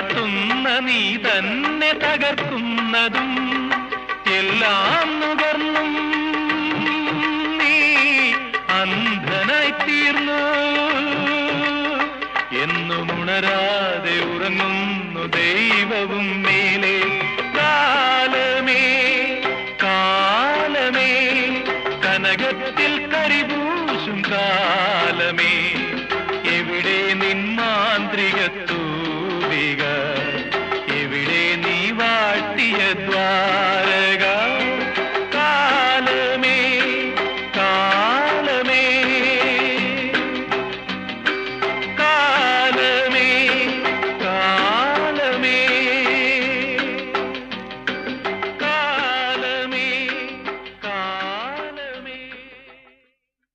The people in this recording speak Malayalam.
വളർത്തുന്ന നീ തന്നെ തകർക്കുന്നതും എല്ലാം നുകർന്നും നീ അന്ധനായി തീർന്നു. എന്നും ഉണരാതെ ഉറങ്ങുന്നു ദൈവവും മേലെ. കാലമേ കാലമേ കനകത്തിൽ കരിപൂശും കാലമേ.